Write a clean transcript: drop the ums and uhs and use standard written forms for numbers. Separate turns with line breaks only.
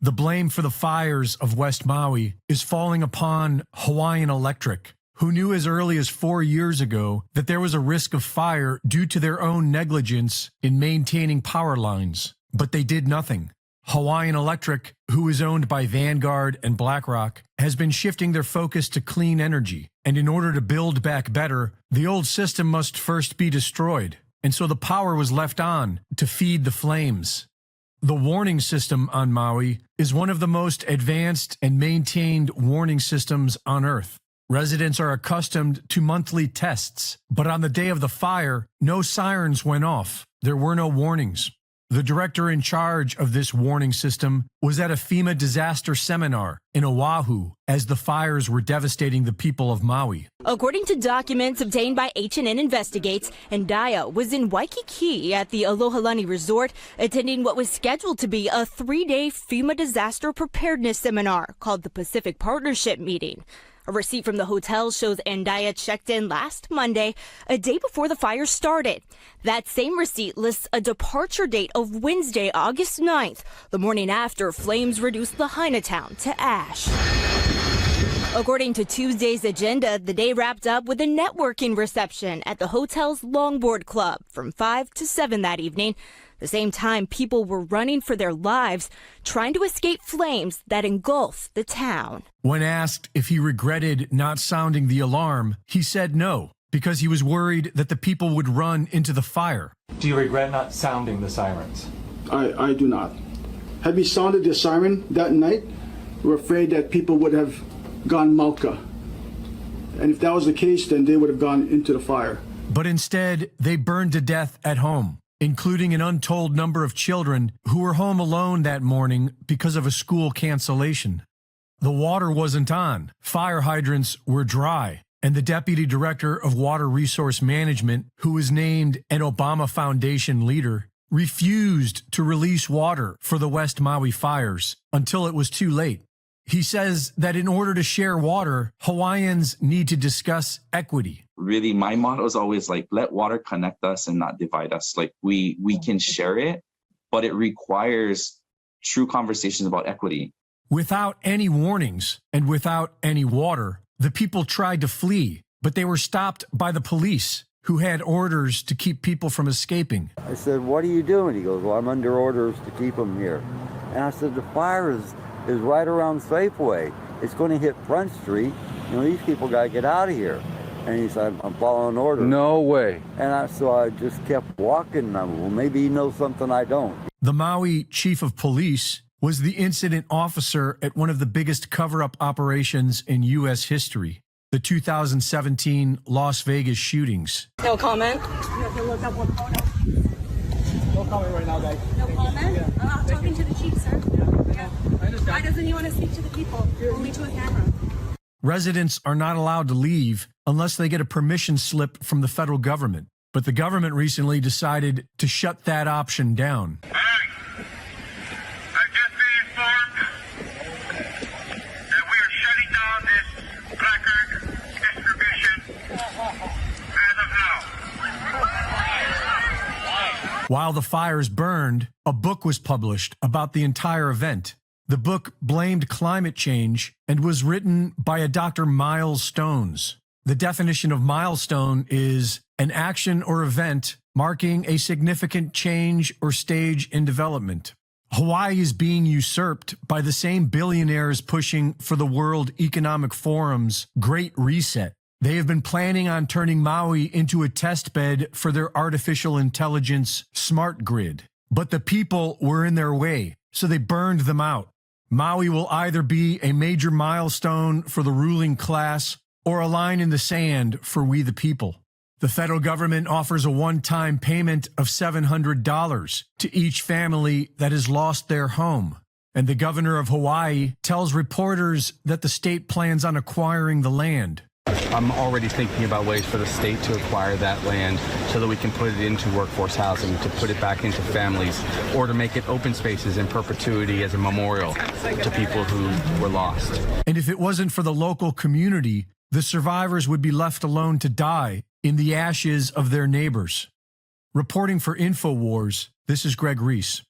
The blame for the fires of West Maui is falling upon Hawaiian Electric, who knew as early as 4 years ago that there was a risk of fire due to their own negligence in maintaining power lines. But they did nothing. Hawaiian Electric, who is owned by Vanguard and BlackRock, has been shifting their focus to clean energy. And in order to build back better, the old system must first be destroyed. And so the power was left on to feed the flames. The warning system on Maui is one of the most advanced and maintained warning systems on Earth. Residents are accustomed to monthly tests, but on the day of the fire, no sirens went off. There were no warnings. The director in charge of this warning system was at a FEMA disaster seminar in Oahu as the fires were devastating the people of Maui.
According to documents obtained by H&N Investigates, Ndaya was in Waikiki at the Alohalani Resort attending what was scheduled to be a 3-day FEMA disaster preparedness seminar called the Pacific Partnership Meeting. A receipt from the hotel shows Ndaya checked in last Monday, a day before the fire started. That same receipt lists a departure date of Wednesday, August 9th, the morning after flames reduced Lahaina town to ash. According to Tuesday's agenda, the day wrapped up with a networking reception at the hotel's Longboard Club from 5 to 7 that evening. The same time, people were running for their lives, trying to escape flames that engulf the town.
When asked if he regretted not sounding the alarm, he said no, because he was worried that the people would run into the fire.
Do you regret not sounding the sirens?
I do not. Had we sounded the siren that night, we're afraid that people would have gone Malka. And if that was the case, then they would have gone into the fire.
But instead, they burned to death at home, including an untold number of children who were home alone that morning because of a school cancellation. The water wasn't on, fire hydrants were dry, and the deputy director of Water Resource Management, who was named an Obama Foundation leader, refused to release water for the West Maui fires until it was too late. He says that in order to share water, Hawaiians need to discuss equity.
Really, my motto is always like, let water connect us and not divide us. Like we can share it, but it requires true conversations about equity.
Without any warnings and without any water, the people tried to flee, but they were stopped by the police, who had orders to keep people from escaping.
I said, what are you doing? He goes, well, I'm under orders to keep them here. And I said, the fire is right around Safeway. It's going to hit Front Street. You know, these people got to get out of here. And he said, I'm following orders.
No way.
And so I just kept walking. Well, maybe he knows something I don't.
The Maui chief of police was the incident officer at one of the biggest cover-up operations in U.S. history, the 2017 Las Vegas shootings.
No comment?
No comment right now, guys.
No comment? Yeah. I'm talking to the chief, sir. Yeah. Why doesn't he want to speak to the people? Only to a camera.
Residents are not allowed to leave unless they get a permission slip from the federal government. But the government recently decided to shut that option down.
I've just been informed that we are shutting down this placard distribution as of now.
While the fires burned, a book was published about the entire event. The book blamed climate change and was written by a Dr. Miles Stones. The definition of milestone is an action or event marking a significant change or stage in development. Hawaii is being usurped by the same billionaires pushing for the World Economic Forum's Great Reset. They have been planning on turning Maui into a test bed for their artificial intelligence smart grid. But the people were in their way, so they burned them out. Maui will either be a major milestone for the ruling class or a line in the sand for we the people. The federal government offers a one-time payment of $700 to each family that has lost their home. And the governor of Hawaii tells reporters that the state plans on acquiring the land.
I'm already thinking about ways for the state to acquire that land so that we can put it into workforce housing, to put it back into families, or to make it open spaces in perpetuity as a memorial to people who were lost.
And if it wasn't for the local community, the survivors would be left alone to die in the ashes of their neighbors. Reporting for InfoWars, this is Greg Reese.